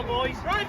on, boys. Right,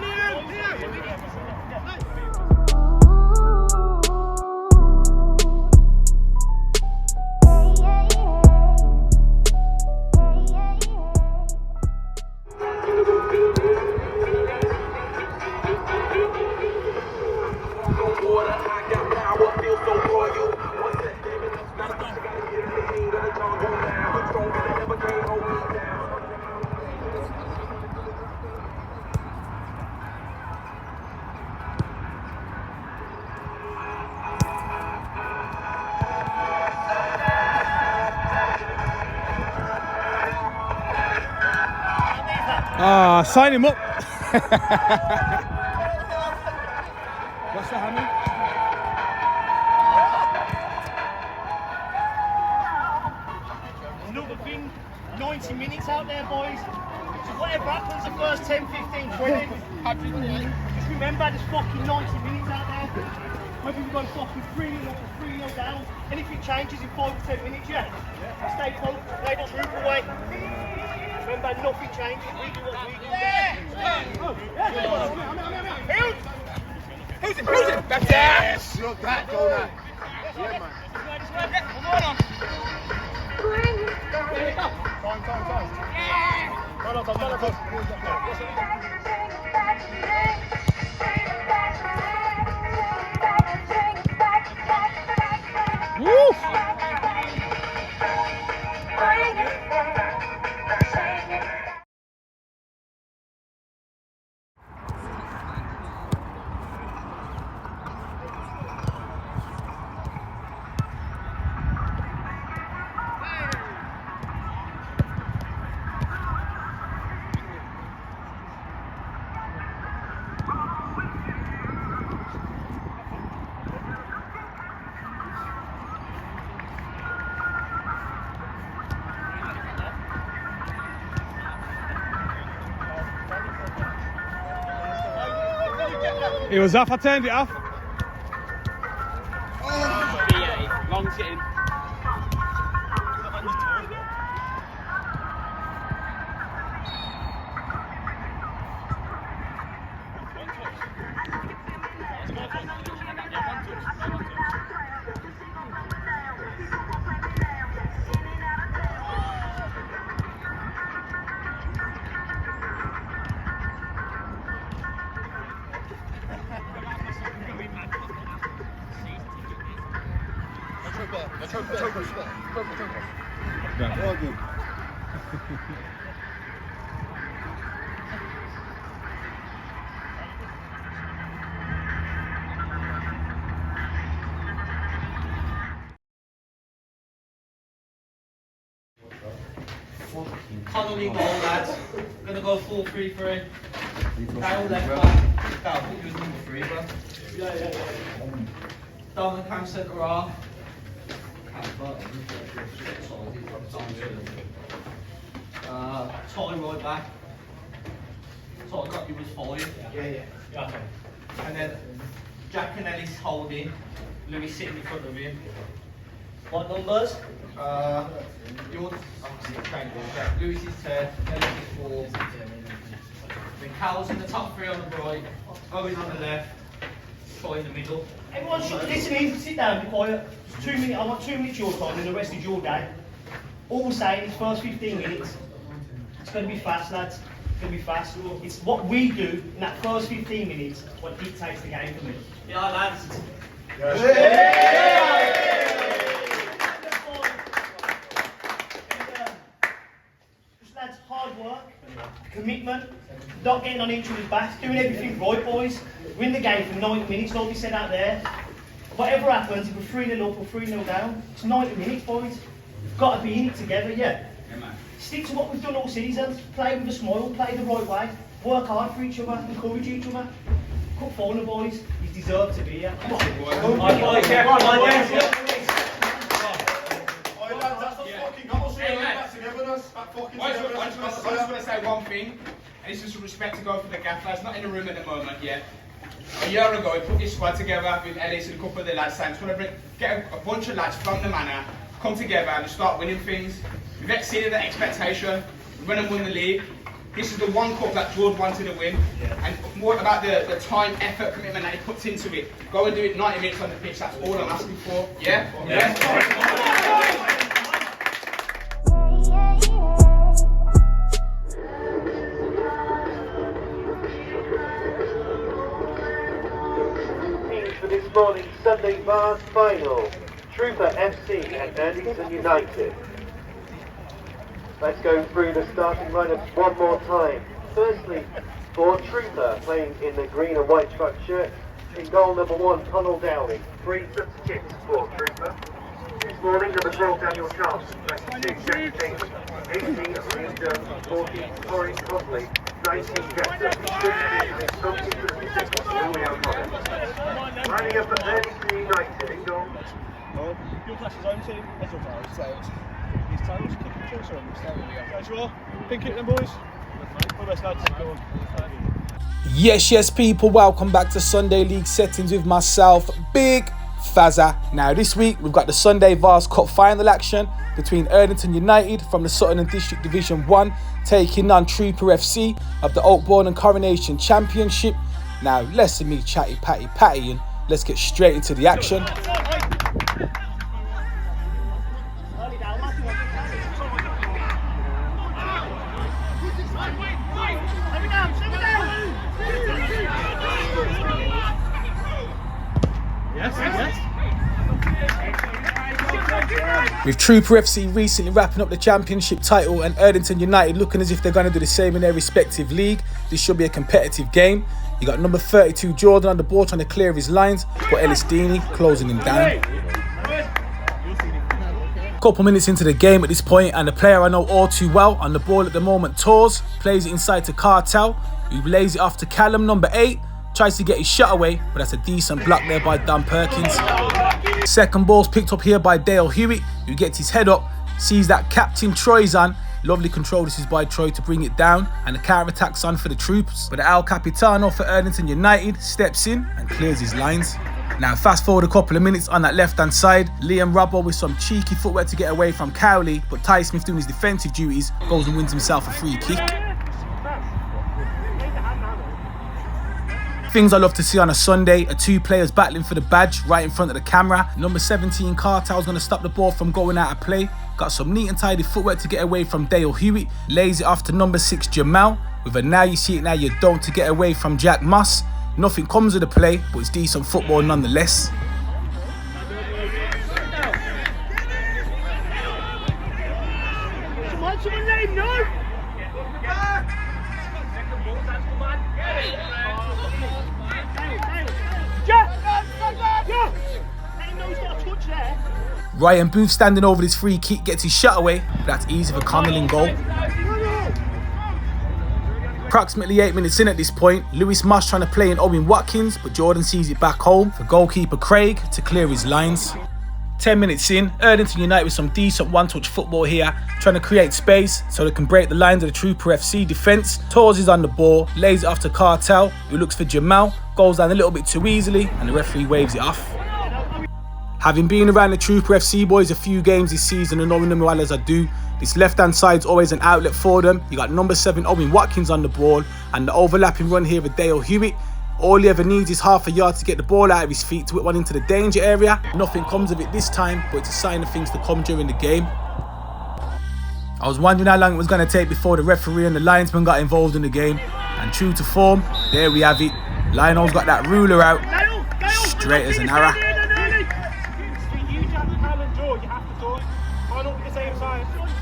Sign him up. What's the hammer? Another thing, 90 minutes out there, boys. So whatever happens the first 10, 15, 20, just remember there's fucking 90 minutes out there. Whether we've got fucking 3-0 up or 3-0 down, anything changes in 5 or 10 minutes, yeah? Stay focused, play the troop away. Remember, nothing changes. We do what we do. Who's it? That's yes! Look that, go that. Yeah, man. Come on. Time. Woo! It was off, I turned it off. BA, long sitting. All good. Connolly goal, lads. We're going to go full 3-3. Dale left back. Dale, I think he was number 3, bro. Yeah. Donald Cam centre half. Ty right back. Ty got you was 5. Yeah. And then Jack and Ellis holding. Louis sitting in front of him. What numbers? Yours, Louis is 10, Ellis is 4. Then Cal's in the top 3 on the right, Owen on the left, Ty in the middle. Everyone should listen in, sit down, be quiet. It's 2 minutes, I want 2 minutes your time and the rest is your day. All we're saying is first 15 minutes. It's going to be fast, lads. It's going to be fast. It's what we do in that first 15 minutes what dictates the game for me. Yeah, lads. Just lads, hard work, commitment, not getting on each other's backs, doing everything right, boys. Win the game for 90 minutes, like we said out there. Whatever happens, if we're 3-0 up or 3-0 down, it's 90 minutes, boys. We've got to be in it together, yeah? Stick to what we've done all season. Play with a smile, play the right way, work hard for each other, encourage each other. Cup final, boys. You deserve to be here. Come on. I just want to say one thing, and it's just respect to go for the gaffer. It's not in the room at the moment yet. A year ago, we put this squad together with Ellis and a couple of the lads saying, just want to get a bunch of lads from the manor, come together and start winning things. We've exceeded the expectation. We went and won the league. this is the one cup that George wanted to win, and more about the time, effort, commitment that he puts into it. Go and do it 90 minutes on the pitch, that's all I'm asking for. Yeah? For this morning's Sunday Vase final, Trooper FC and Erdington United. Let's go through the starting lineups one more time. Firstly, for Trooper, playing in the green and white striped shirt. In goal, number 1, Connell Dowling. 3 substitutes for Trooper. This morning, number 12, Daniel Charlton. 22, Jack King. 18, Liam Dunn. 14, Corey Cosley. 19, Jack Dunn. 26, Julio Collins. Lining up for Erdington United in goal. Your class is own team. Heads or tails? Tails. His tails, kicking choice or tails? Sure. Think it then, boys. All the best, lads. Go on. Yes, people, welcome back to Sunday League Settings with myself, Big Fazza. Now, this week we've got the Sunday Vase Cup final action between Erdington United from the Sutton and District Division 1 taking on Trooper FC of the Oakbourne and Coronation Championship. Now, less of me chatty patty and let's get straight into the action. With Trooper FC recently wrapping up the championship title and Erdington United looking as if they're going to do the same in their respective league, this should be a competitive game. You got number 32 Jordan on the ball trying to clear his lines, but Ellis-Dini closing him down. Couple minutes into the game at this point, and the player I know all too well on the ball at the moment, Tors, plays it inside to Cartel, who lays it off to Callum, number 8, tries to get his shot away, but that's a decent block there by Dan Perkins. Second ball's picked up here by Dale Hewitt, who gets his head up, sees that Captain Troy's on. Lovely control, this is by Troy to bring it down, and the counter-attack's on for the troops. But the El Capitano for Erdington United steps in and clears his lines. Now fast forward a couple of minutes on that left-hand side, Liam Robbo with some cheeky footwork to get away from Cowley, but Ty Smith doing his defensive duties goes and wins himself a free kick. Things I love to see on a Sunday are two players battling for the badge right in front of the camera. Number 17 Cartel's going to stop the ball from going out of play. Got some neat and tidy footwork to get away from Dale Hewitt. Lays it off to number 6 Jamal with a now you see it now you don't to get away from Jack Moss. Nothing comes of the play, but it's decent football nonetheless. Ryan Booth standing over this free kick gets his shot away, but that's easy for Connell in goal. Approximately 8 minutes in at this point, Lewis Moss trying to play in Owen Watkins, but Jordan sees it back home for goalkeeper Craig to clear his lines. 10 minutes in, Erdington United with some decent one-touch football here, trying to create space so they can break the lines of the Trooper FC defence. Tors is on the ball, lays it off to Cartel, who looks for Jamal, goes down a little bit too easily, and the referee waves it off. Having been around the Trooper FC boys a few games this season and knowing them well as I do, this left-hand side's always an outlet for them. You got number 7 Owen Watkins on the ball, and the overlapping run here with Dale Hewitt. All he ever needs is half a yard to get the ball out of his feet to whip one into the danger area. Nothing comes of it this time, but it's a sign of things to come during the game. I was wondering how long it was going to take before the referee and the linesman got involved in the game, and true to form, there we have it. Lionel's got that ruler out, straight as an arrow.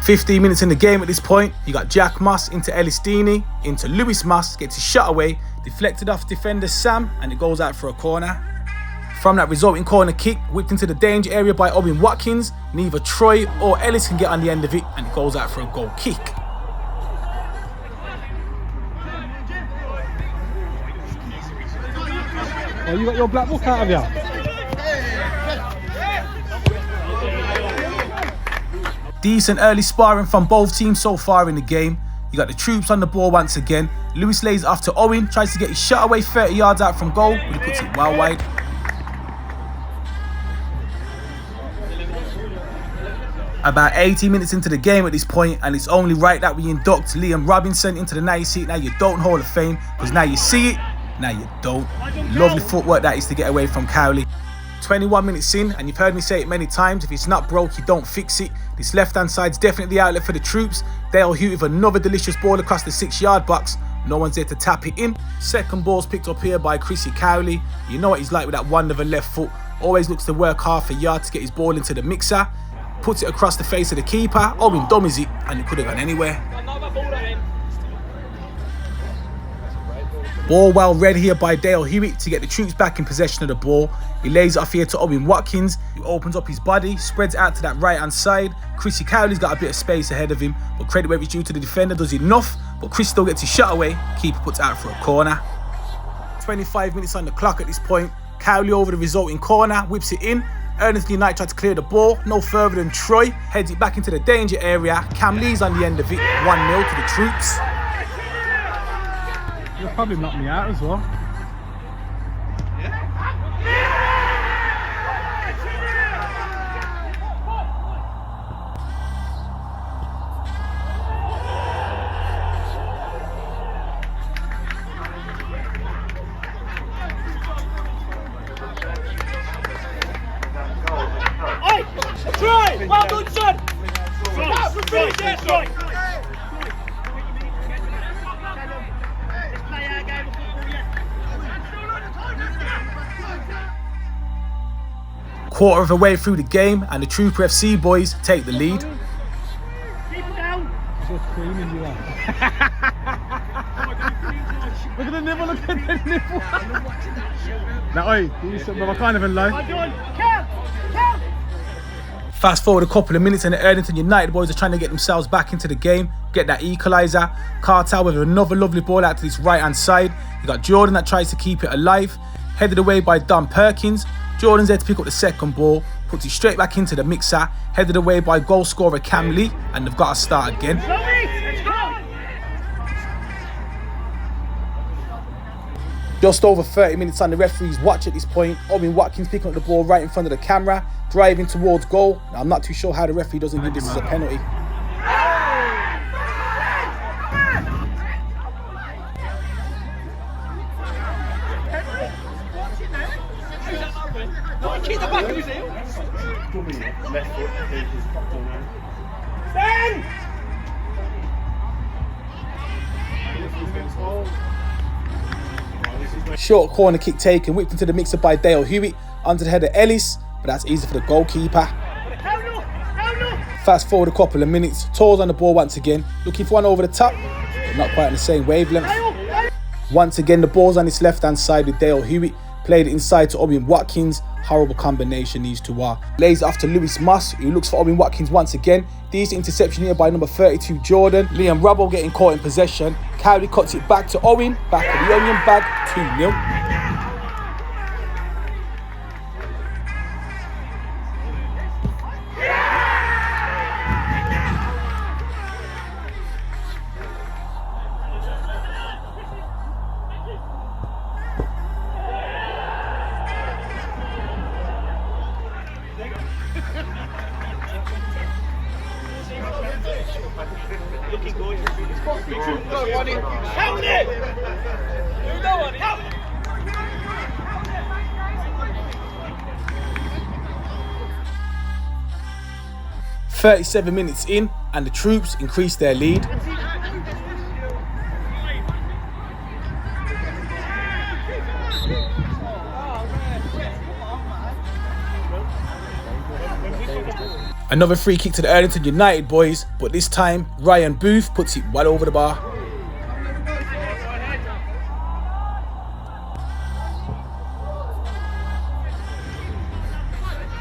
15 minutes in the game at this point, you got Jack Moss into Ellis-Dini, into Lewis Moss, gets his shot away, deflected off defender Sam, and it goes out for a corner. From that resulting corner kick, whipped into the danger area by Owen Watkins, neither Troy or Ellis can get on the end of it, and it goes out for a goal kick. Oh, you got your black book out of you? Decent early sparring from both teams so far in the game. You got the troops on the ball once again. Lewis lays it off to Owen, tries to get his shot away 30 yards out from goal, but he puts it well wide. About 80 minutes into the game at this point, and it's only right that we induct Liam Robinson into the Now You See It, Now You Don't Hall of Fame, because now you see it, now you don't. Lovely footwork that is to get away from Cowley. 21 minutes in, and you've heard me say it many times, if it's not broke, you don't fix it. This left-hand side's definitely the outlet for the troops. Dale Hewitt with another delicious ball across the 6-yard box. No one's there to tap it in. Second ball's picked up here by Chrissy Cowley. You know what he's like with that wonderful left foot. Always looks to work half a yard to get his ball into the mixer. Puts it across the face of the keeper. Owen dummies it, and it could have gone anywhere. Ball well read here by Dale Hewitt to get the troops back in possession of the ball. He lays it off here to Owen Watkins, who opens up his body, spreads it out to that right-hand side. Chrissy Cowley's got a bit of space ahead of him, but credit where it's due to the defender, does enough, but Chris still gets his shot away. Keeper puts it out for a corner. 25 minutes on the clock at this point. Cowley over the resulting corner, whips it in. Erdington United try to clear the ball, no further than Troy, heads it back into the danger area. Cam Lee's on the end of it, 1-0 to the troops. You'll probably knock me out as well. Troy! Well done, son! Troy! Quarter of a way through the game, and the Trooper FC boys take the lead. Keep it down! So screaming you are. Look at the nibble, look at the nibble. Now, oi, I can't even lie. Well done! Count! Count! Fast forward a couple of minutes and the Erdington United boys are trying to get themselves back into the game, get that equaliser. Cartel with another lovely ball out to this right-hand side. You got Jordan that tries to keep it alive, headed away by Don Perkins. Jordan's there to pick up the second ball, puts it straight back into the mixer, headed away by goal scorer Cam Lee, and they've got to start again. Just over 30 minutes on the referee's watch at this point. Owen Watkins picking up the ball right in front of the camera, driving towards goal. Now, I'm not too sure how the referee doesn't give this as a penalty. Keep the back of his heel! Stand! Short corner kick taken, whipped into the mixer by Dale Hewitt, onto the head of Ellis, but that's easy for the goalkeeper. Fast forward a couple of minutes, Torres on the ball once again, looking for one over the top, but not quite on the same wavelength. Once again, the ball's on his left-hand side with Dale Hewitt, played it inside to Owen Watkins. Horrible combination these two are. Lays it off to Lewis Moss, who looks for Owen Watkins once again. Decent interception here by number 32 Jordan. Liam Robbo getting caught in possession. Cowley cuts it back to Owen, back of the onion bag, 2-0. Looking good. Count it! You know what? Count it! 37 minutes in, and the troops increase their lead. Another free kick to the Erdington United boys, but this time Ryan Booth puts it well over the bar.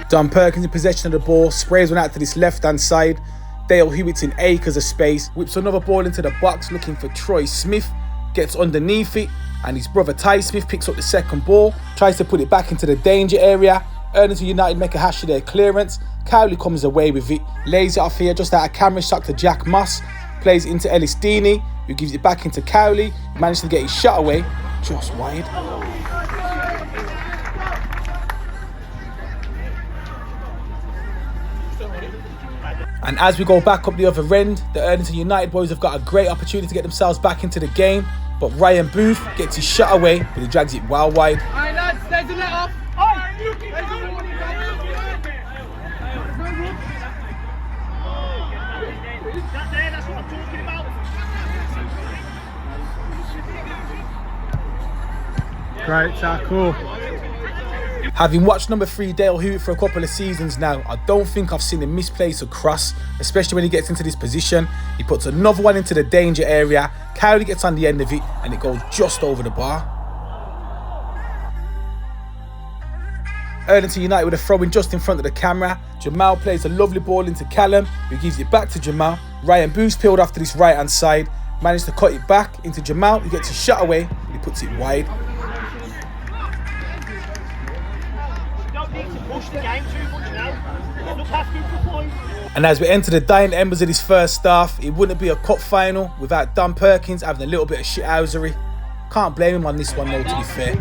Don Perkins in possession of the ball, sprays one out to this left-hand side. Dale Hewitt's in acres of space, whips another ball into the box looking for Troy Smith, gets underneath it, and his brother Ty Smith picks up the second ball, tries to put it back into the danger area. Erdington United make a hash of their clearance. Cowley comes away with it, lays it off here just out of camera shot to Jack Moss, plays it into Ellis Deeney, who gives it back into Cowley, who manages to get his shot away, just wide. And as we go back up the other end, the Erdington United boys have got a great opportunity to get themselves back into the game, but Ryan Booth gets his shot away, but he drags it well wide. Alright lads, there's a let off. That's what I'm talking about. Great tackle. Having watched number 3 Dale Hoot for a couple of seasons now, I don't think I've seen him misplace a cross, especially when he gets into this position. He puts another one into the danger area, Cowley gets on the end of it, and it goes just over the bar. Erdington United with a throw in just in front of the camera. Jamal plays a lovely ball into Callum, who gives it back to Jamal. Ryan Booth's peeled off to this right hand side, managed to cut it back into Jamal, who gets his shot away, but he puts it wide. And as we enter the dying embers of this first half, it wouldn't be a cup final without Dan Perkins having a little bit of shithousery. Can't blame him on this one though, to be fair.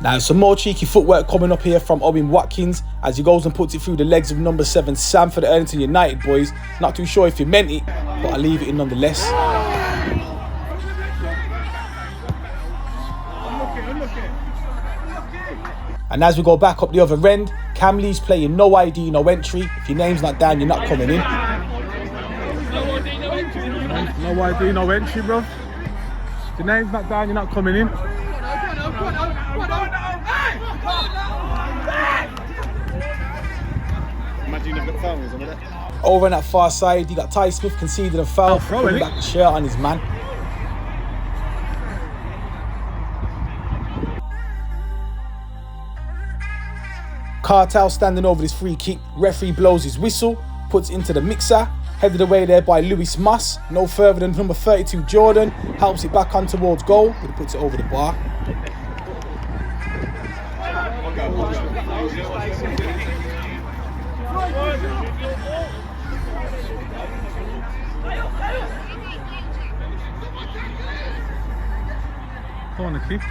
Now some more cheeky footwork coming up here from Owen Watkins as he goes and puts it through the legs of number 7 Sam for the Erdington United boys. Not too sure if he meant it, but I leave it in nonetheless. And as we go back up the other end, Cam Lee's playing no ID, no entry. If your name's not down, you're not coming in. No ID, no entry, bro. If your name's not down, you're not coming in. Imagine you've got fouls over there. Over on that far side, you got Ty Smith conceded a foul, putting back the shirt on his man. Cartel standing over this free kick, referee blows his whistle, puts it into the mixer, headed away there by Lewis Moss, no further than number 32 Jordan, helps it back on towards goal, but he puts it over the bar. Corner kick.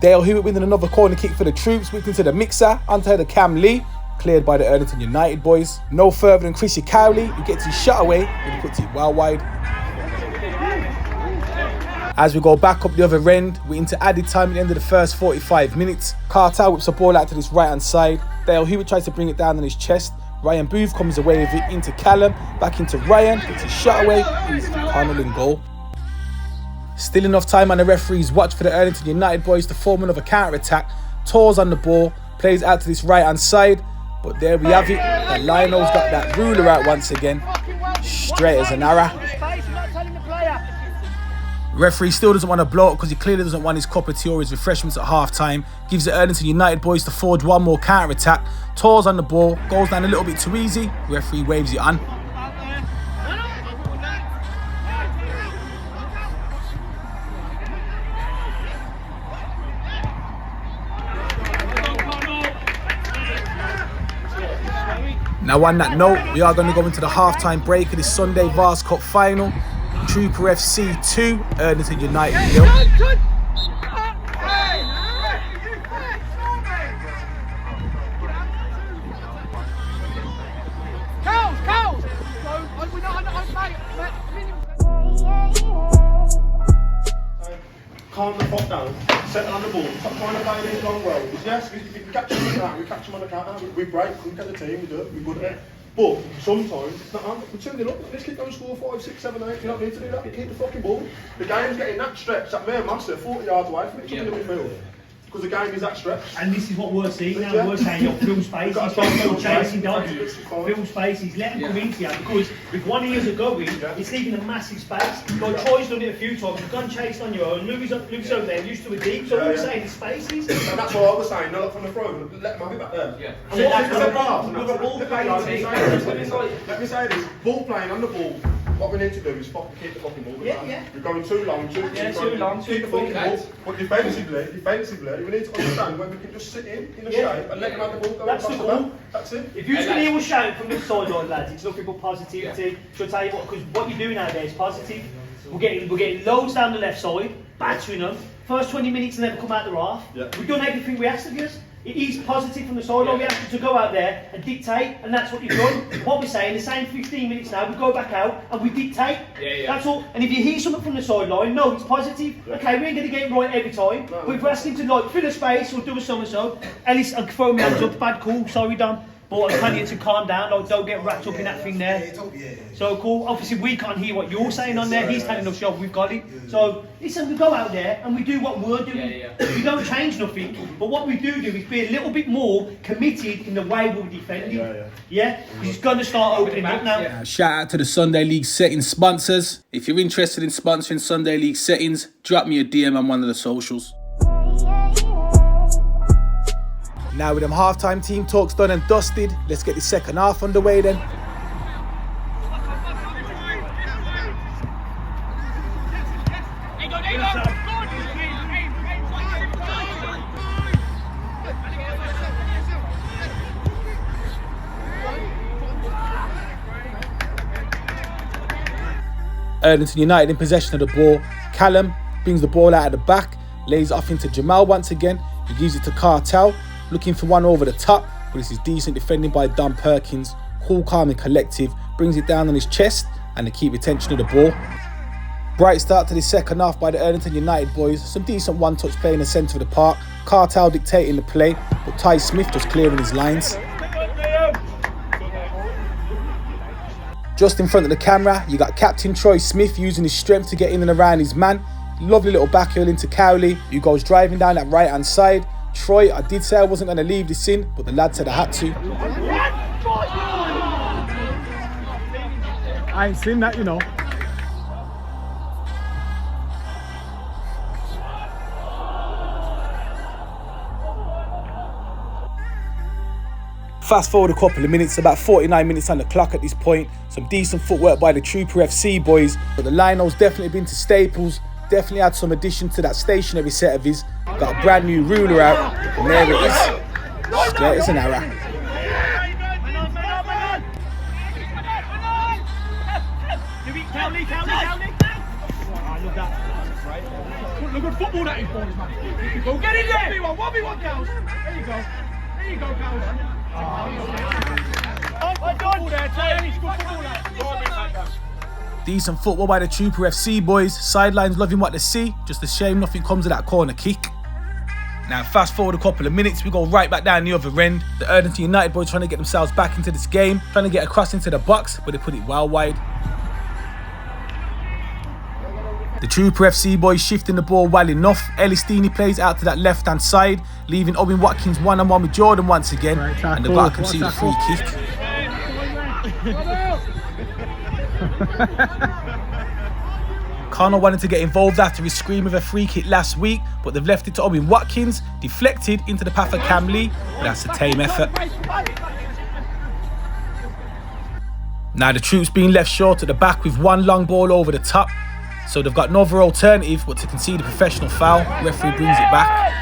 Dale Hewitt winning another corner kick for the troops, whipped into the mixer, onto the Cam Lee, cleared by the Erdington United boys. No further than Chrissy Cowley, who gets his shot away, but he puts it well wide. As we go back up the other end, we're into added time at the end of the first 45 minutes. Cartel whips the ball out to this right hand side. Dale Hewitt tries to bring it down on his chest. Ryan Booth comes away with it into Callum, back into Ryan, gets his shot away, he's Connell in goal. Still enough time on the referee's watch for the Erdington United boys to form another counter-attack. Tor's on the ball, plays out to this right-hand side, but there we have it. And Lionel's got that ruler out once again, straight as an arrow. Referee still doesn't want to blow it because he clearly doesn't want his cup of tea or his refreshments at half-time. Gives the Erdington United boys to forge one more counter-attack. Tor's on the ball, goes down a little bit too easy. Referee waves it on. Now on that note, we are going to go into the half-time break of this Sunday Vase Cup final. Trooper FC 2, Erdington United 0. Calm the fuck down, settle on the ball, stop trying to play these long roads. Yes, if we catch them on the counter, we catch them on the counter, we break, we get the team, we do it, we're good at it. But sometimes it's not on. We're 2-0 up. Let's keep going, score 5, 6, 7, 8. You don't need to do that. You keep the fucking ball. The game's getting that stretch. That mere master 40 yards away from it. Something in midfield. Because the game is that stretch. And this is what we're seeing now. We're saying, you're fill spaces, don't chasing dogs. Fill spaces, let them come into you. Because if one of you are going, it's leaving a massive space. Like Troy's done it a few times. You've gone chasing on your own. Louis over there, used to a deep. So we're saying it's spaces. And that's what I was saying. No, look from the front. Let them have it back there. Yeah. Let me say this. Ball playing on the ball. What we need to do is keep the fucking ball. Yeah. We're going too long, too long. Keep the fucking ball. But defensively, we need to understand when we can just sit in a shape and let them have the ball go across the ball. That's it. If you just hear us shout from this sideline, lads, it's nothing but positivity. So I'll tell you what, because what you're doing out there is positive. We're getting loads down the left side, battering them. first 20 minutes and never come out the half. Yeah. We've done everything we asked of you. It is positive from the sideline. We asked you to go out there and dictate, and that's what you've done. What we're saying, the same 15 minutes now, we go back out and we dictate. That's all. And if you hear something from the sideline, no, it's positive. Okay, we ain't going to get it right every time. But if we're asking to like fill a space or do a so-and-so, Ellis, I'll throw my hands up, bad call, sorry Dom. But I'm telling you to calm down, like, don't get wrapped up in that thing there. So cool, obviously we can't hear what you're saying on there, he's telling us, yo, we've got it. So listen, we go out there and we do what we're doing. We don't change nothing, but what we do is be a little bit more committed in the way we're defending. Yeah? It's going to start opening up now. Shout out to the Sunday League settings sponsors. If you're interested in sponsoring Sunday League settings, drop me a DM on one of the socials. Now with them halftime team talks done and dusted, let's get the second half underway then. Erdington United in possession of the ball. Callum brings the ball out of the back, lays it off into Jamal once again. He gives it to Cartel, looking for one over the top, but this is decent defending by Don Perkins. Cool, calm and collective, brings it down on his chest and they keep retention of the ball. Bright start to the second half by the Erdington United boys. Some decent one-touch play in the centre of the park. Cartel dictating the play, but Ty Smith just clearing his lines. Just in front of the camera, you got Captain Troy Smith using his strength to get in and around his man. Lovely little back heel into Cowley, who goes driving down that right-hand side. Troy, I did say I wasn't going to leave this in, but the lad said I had to. I ain't seen that, you know. Fast forward a couple of minutes, about 49 minutes on the clock at this point. Some decent footwork by the Trooper FC boys, but the Lionos definitely been to Staples. Definitely had some addition to that stationary set of his. Got a brand new ruler out, and there it is. Straight as an arrow. Look at football that is, boys, man. Go get in there! 1v1, girls. There you go. There you go, girls. Decent football by the Trooper FC boys. Sidelines loving what they see. Just a shame nothing comes of that corner kick. Now fast forward a couple of minutes, we go right back down the other end. The Erdington United boys trying to get themselves back into this game, trying to get across into the box, but they put it well wide. The Trooper FC boys shifting the ball well enough. Erdington plays out to that left hand side, leaving Owen Watkins one-on-one with Jordan once again, and they've got to concede a free kick. Connor wanted to get involved after his scream of a free kick last week, but they've left it to Owen Watkins, deflected into the path of Cam Lee, but that's a tame effort. Now the Troops being left short at the back with one long ball over the top, so they've got no other alternative but to concede a professional foul. Referee brings it back.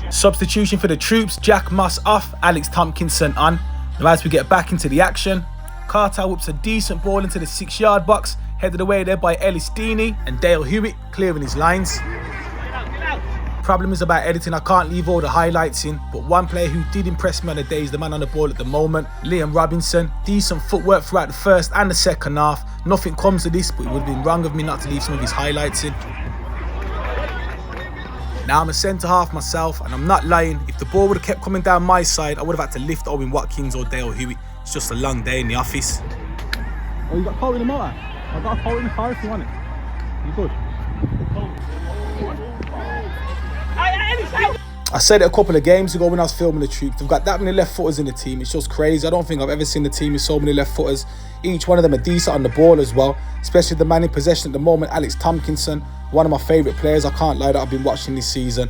Substitution for the Troops, Jack Moss off, Alex Tompkinson on. Now as we get back into the action, Carter whips a decent ball into the 6-yard box, headed away there by Ellis Deeney, and Dale Hewitt clearing his lines. Problem is about editing, I can't leave all the highlights in, but one player who did impress me on the day is the man on the ball at the moment, Liam Robinson. Decent footwork throughout the first and the second half. Nothing comes of this, but it would have been wrong of me not to leave some of his highlights in. Now I'm a centre half myself, and I'm not lying, if the ball would have kept coming down my side, I would have had to lift Owen Watkins or Dale Hewitt. It's just a long day in the office. Oh, you got a coat in the motor? I've got a coat in the car if you want it. You good? I said it a couple of games ago when I was filming the Troops. They've got that many left footers in the team. It's just crazy. I don't think I've ever seen a team with so many left footers. Each one of them are decent on the ball as well, especially the man in possession at the moment, Alex Tompkinson. One of my favourite players, I can't lie, that I've been watching this season.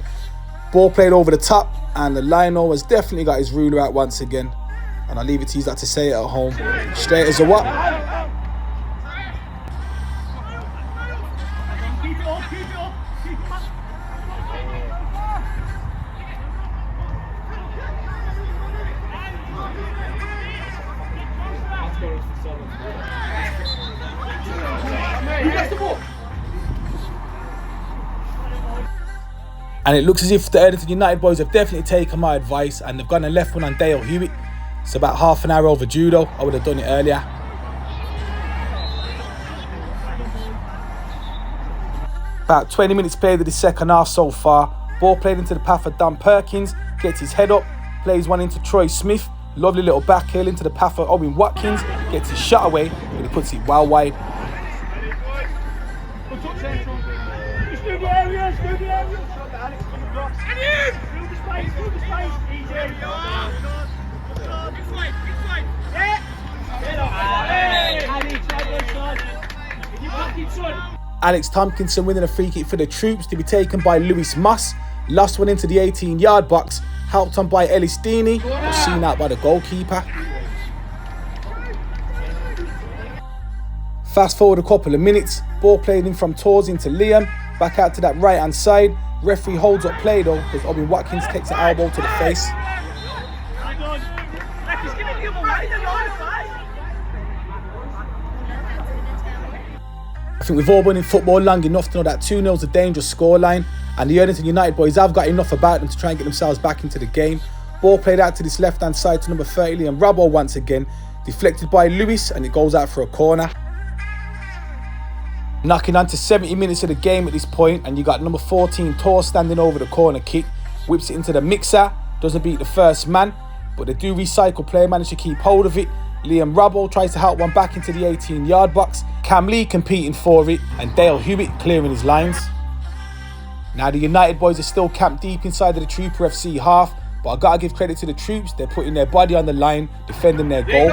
Ball played over the top, and the Lionel has definitely got his ruler out once again. And I'll leave it to you to say it at home. Straight as a what? And it looks as if the Erdington United boys have definitely taken my advice and they've gone and left one on Dale Hewitt. It's about half an hour overdue though. I would have done it earlier. About 20 minutes played of the second half so far. Ball played into the path of Dan Perkins. Gets his head up. Plays one into Troy Smith. Lovely little back heel into the path of Owen Watkins. Gets his shot away, but he puts it well wide. Alex Tompkinson winning a free kick for the troops to be taken by Lewis Moss. Lost one into the 18-yard box, helped on by Ellis Deeney, but seen out by the goalkeeper. Fast forward a couple of minutes, ball played in from Tors into Liam, back out to that right hand side. Referee holds up play though, because Owen Watkins takes an elbow to the face. I think we've all been in football long enough to know that 2-0 is a dangerous scoreline, and the Erdington United boys have got enough about them to try and get themselves back into the game. Ball played out to this left hand side to number 30 Liam Rabbo once again, deflected by Lewis, and it goes out for a corner. Knocking on to 70 minutes of the game at this point, and you got number 14 Tor standing over the corner kick, whips it into the mixer, doesn't beat the first man, but they do recycle play, manage to keep hold of it. Liam Rabbo tries to help one back into the 18-yard box, Cam Lee competing for it, and Dale Hewitt clearing his lines. Now the United boys are still camped deep inside of the Trooper FC half, but I gotta give credit to the troops, they're putting their body on the line, defending their goal.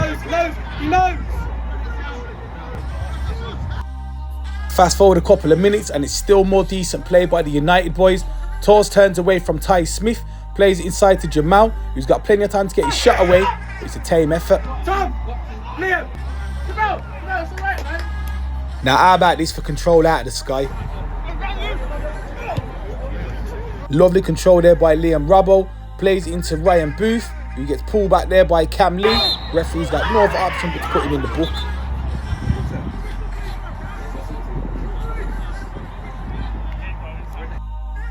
Fast forward a couple of minutes and it's still more decent play by the United boys. Tors turns away from Ty Smith, plays it inside to Jamal, who's got plenty of time to get his shot away, but it's a tame effort. Tom! Liam! Jamal! No, it's alright, man. Now how about this for control out of the sky? Lovely control there by Liam Rabbo, plays it into Ryan Booth, who gets pulled back there by Cam Lee. Referee's got no other option but to put him in the book.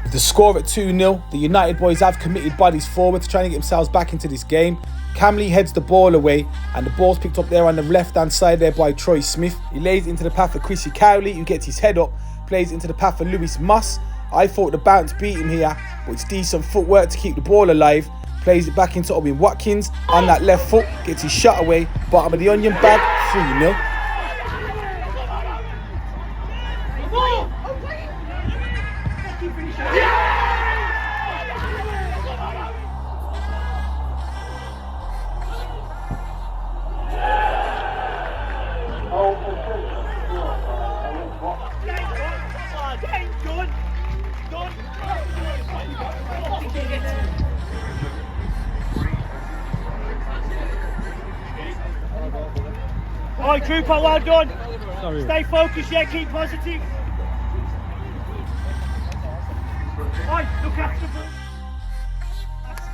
With the score at 2-0, the United boys have committed bodies forward to try and get themselves back into this game. Cam Lee heads the ball away and the ball's picked up there on the left hand side there by Troy Smith. He lays it into the path of Chrissy Cowley, who gets his head up, plays it into the path of Lewis Moss. I thought the bounce beat him here, but it's decent footwork to keep the ball alive. Plays it back into Owen Watkins on that left foot, gets his shot away, bottom of the onion bag, 3-0. Alright, Trooper, well done. Sorry. Stay focused, yeah, keep positive. Alright, look after them.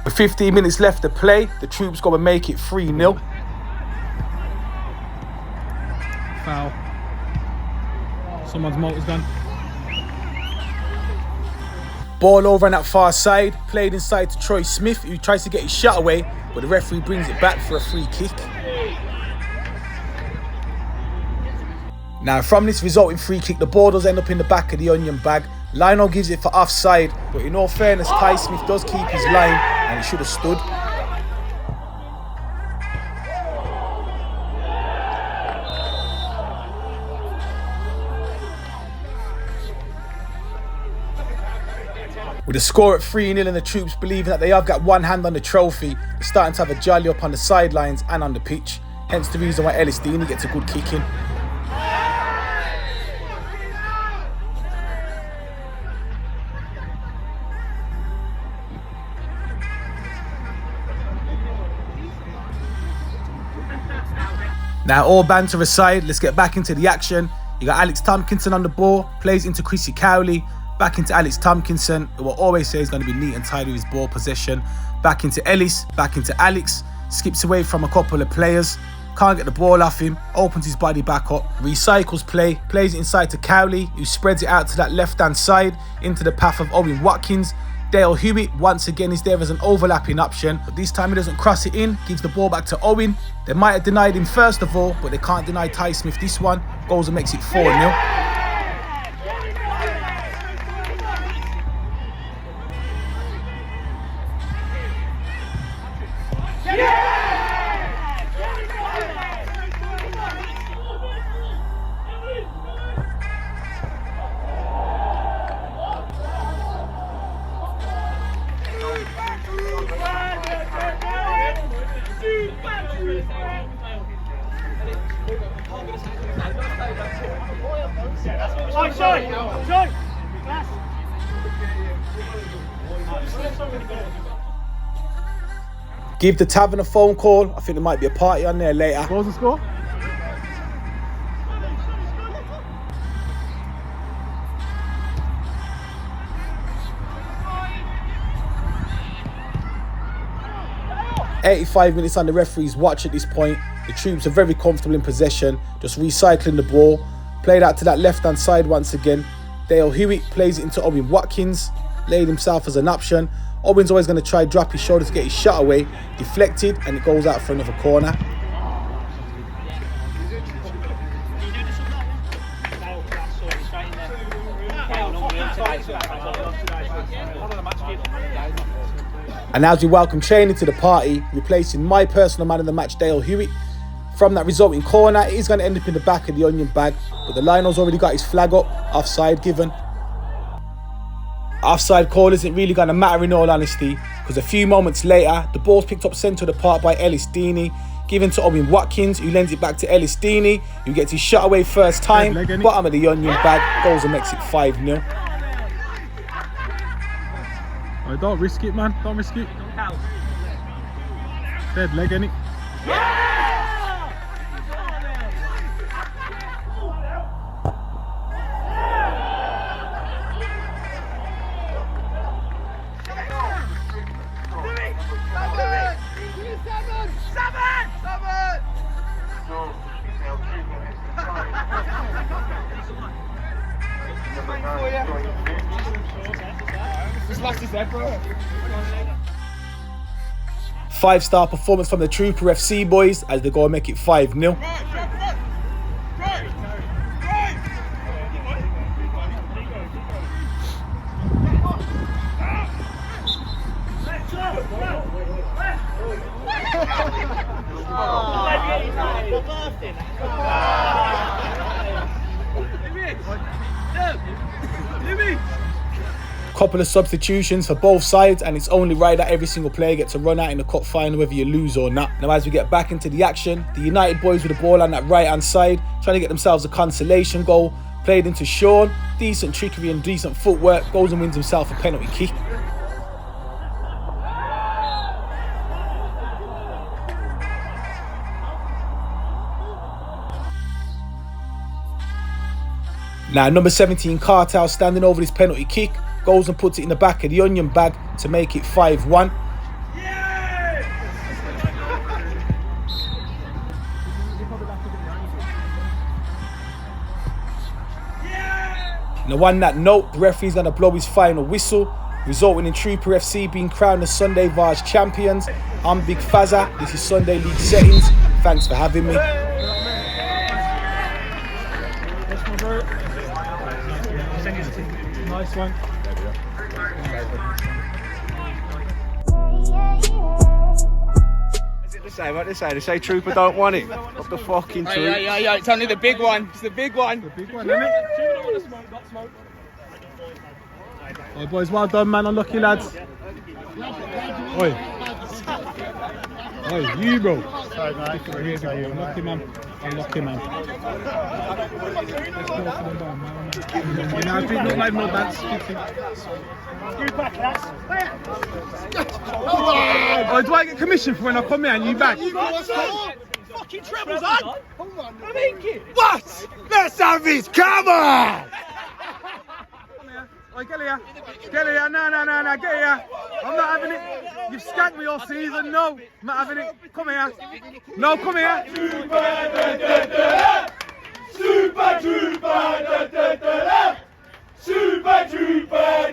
With 15 minutes left to play, the troops got to make it 3-0. Foul. Someone's motor's gone. Ball over on that far side, played inside to Troy Smith, who tries to get his shot away, but the referee brings it back for a free kick. Now from this resulting free kick, the ball does end up in the back of the onion bag. Lionel gives it for offside, but in all fairness, Ty Smith does keep his line and it should have stood. With the score at 3-0 and the troops believing that they have got one hand on the trophy, they're starting to have a jolly up on the sidelines and on the pitch. Hence the reason why Ellis Deeney gets a good kick in. Now all banter aside, let's get back into the action. You got Alex Tompkinson on the ball, plays into Chrissy Cowley, back into Alex Tompkinson, who will always say is going to be neat and tidy with his ball possession. Back into Ellis, back into Alex, skips away from a couple of players, can't get the ball off him, opens his body back up, recycles play, plays it inside to Cowley, who spreads it out to that left hand side into the path of Owen Watkins. Dale Hewitt once again is there as an overlapping option, but this time he doesn't cross it in, gives the ball back to Owen. They might have denied him first of all, but they can't deny Ty Smith this one. Goes and makes it 4-0. Give the tavern a phone call. I think there might be a party on there later. What was the score? "85 minutes on the referee's watch at this point. The troops are very comfortable in possession, just recycling the ball. Played out to that left-hand side once again. Dale Hewitt plays it into Owen Watkins, laid himself as an option. Owen's always going to try drop his shoulder to get his shot away. Deflected, and it goes out for another corner. And as we welcome training to the party, replacing my personal man of the match, Dale Hewitt. From that resulting corner, it is going to end up in the back of the onion bag, but the Lionel's already got his flag up, offside given. Offside call isn't really going to matter in all honesty, because a few moments later, the ball's picked up centre of the park by Ellis Deeney, given to Owen Watkins, who lends it back to Ellis Deeney, who gets his shot away first time, bottom of the onion bag, goes and makes it 5-0. Oh, don't risk it, man. Don't risk it. Dead leg, innit? Five-star performance from the Trooper FC boys as they go and make it 5-0. Couple of substitutions for both sides, and it's only right that every single player gets a run out in the cup final whether you lose or not. Now as we get back into the action, the United boys with the ball on that right hand side, trying to get themselves a consolation goal, played into Sean, decent trickery and decent footwork, goes and wins himself a penalty kick. Now number 17 Cartel standing over this penalty kick, goes and puts it in the back of the onion bag to make it 5-1. Now on that note, the referee's going to blow his final whistle, resulting in Trooper FC being crowned as Sunday Vase champions. I'm Big Fazza, this is Sunday League Settings. Thanks for having me. Nice one. What they say? They say Trooper don't want it. Up the fucking troops. Yeah, it's only the big one. It's the big one. The big one, isn't it? Trooper don't want to smoke, not smoke. Oh, boys, well done, man. Unlucky, lads. Oi. Oi, you, bro. Sorry, mate. Unlucky, man. Unlucky, man. You know, people look like no dance. Oh, do I get commission for when I come here and you back? Fucking trebles on! Come on, What? Let's have this. Come on! Oi, get here. Get here. No, get here. I'm not having it. You've skanked me all season. No, I'm not having it. Come here. No, come here. Super Trooper! Super Trooper!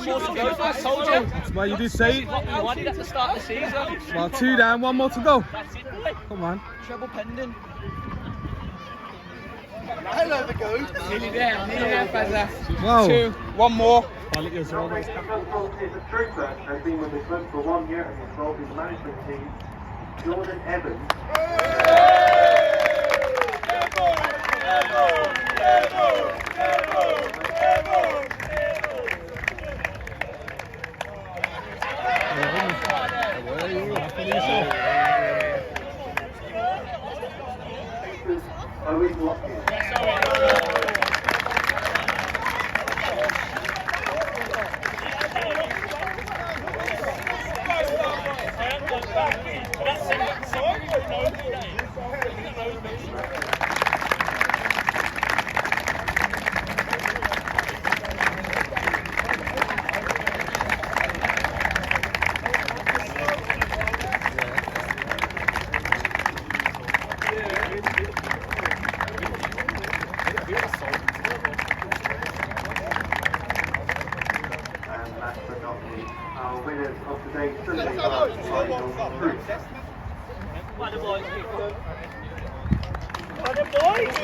one more to go. I told you. That's why you did say it. What we wanted at the start of the season. Well, 2 down, 1 more to go. That's it, boy. Come on. Treble pending. Nearly there, Vase. Wow. 2, 1 more. Trooper has been with the club for 1 year and is involved in the management team. Jordan Evans. Owen Watkins. And last but not least, our winners of today's Sunday Vase final group. What the boys kick up. What the boys?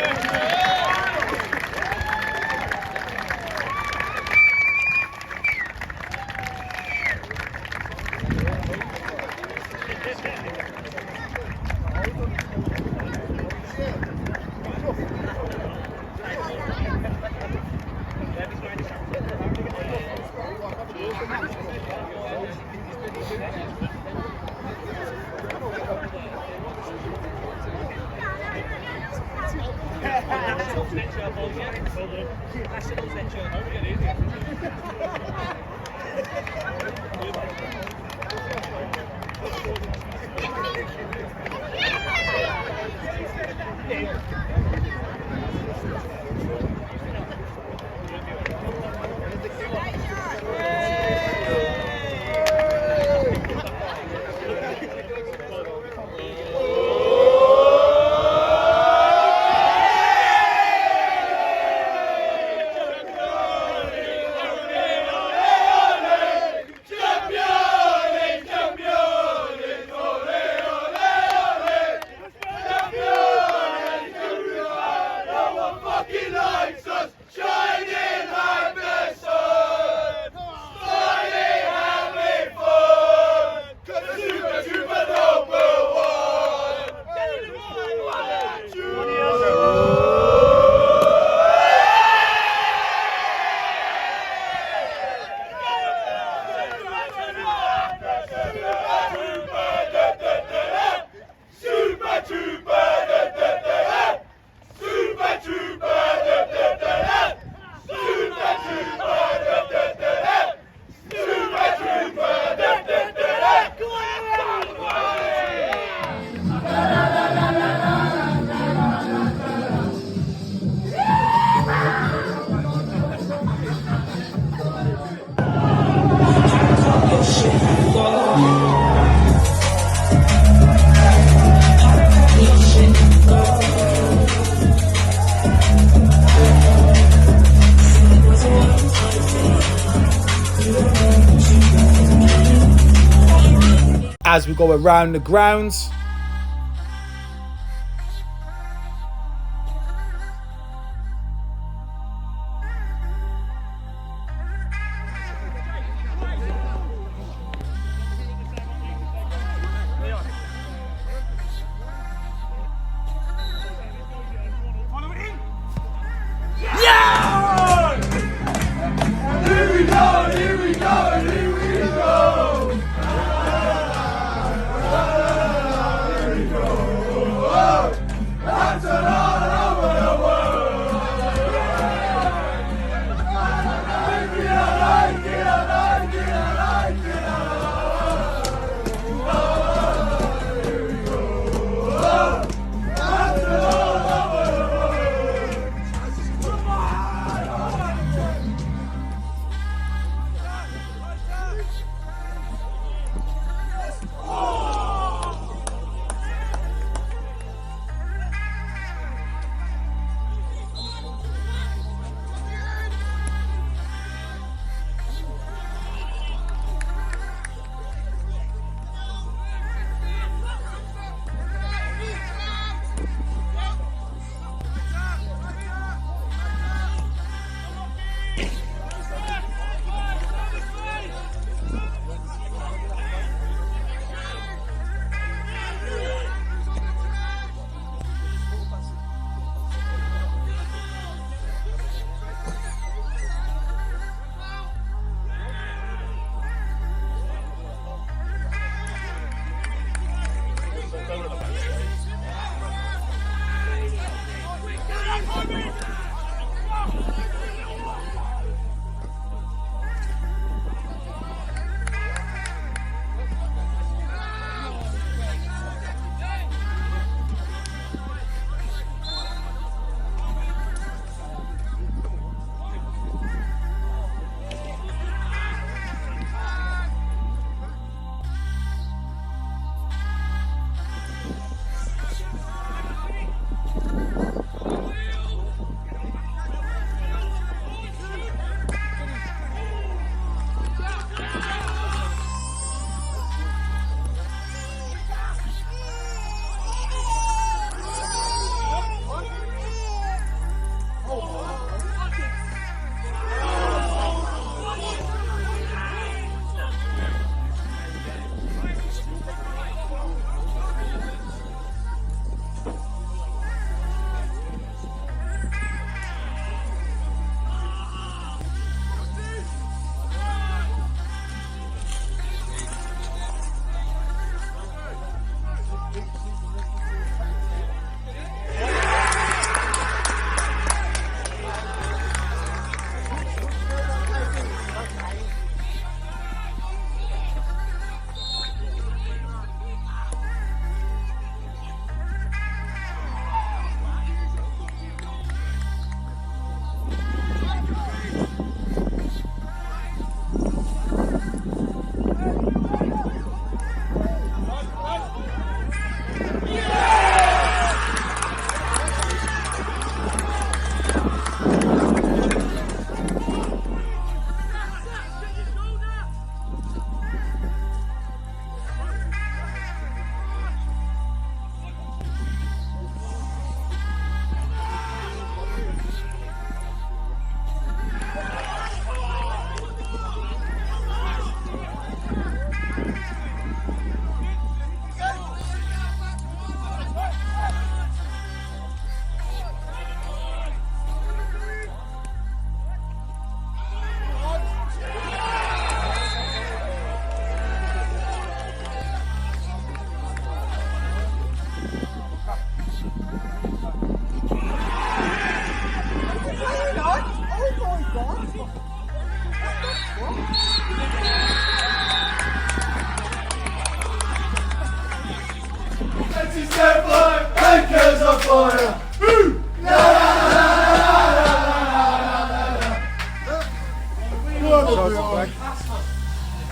As we go around the grounds,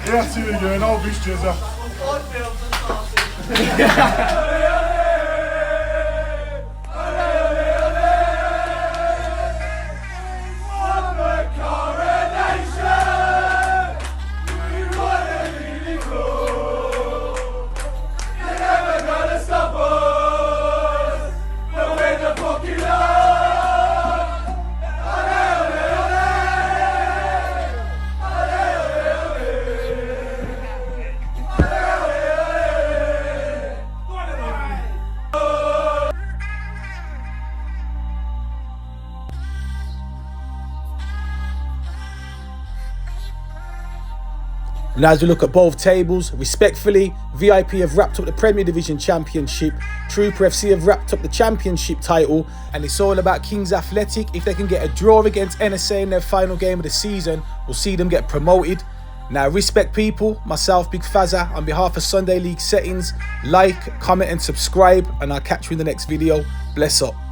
Yeah, see you again. I'll be Jezza. And as we look at both tables, respectfully, VIP have wrapped up the Premier Division Championship, Trooper FC have wrapped up the Championship title, and it's all about Kings Athletic. If they can get a draw against NSA in their final game of the season, we'll see them get promoted. Now, respect people, myself, Big Fazza, on behalf of Sunday League Settings, like, comment and subscribe, and I'll catch you in the next video. Bless up.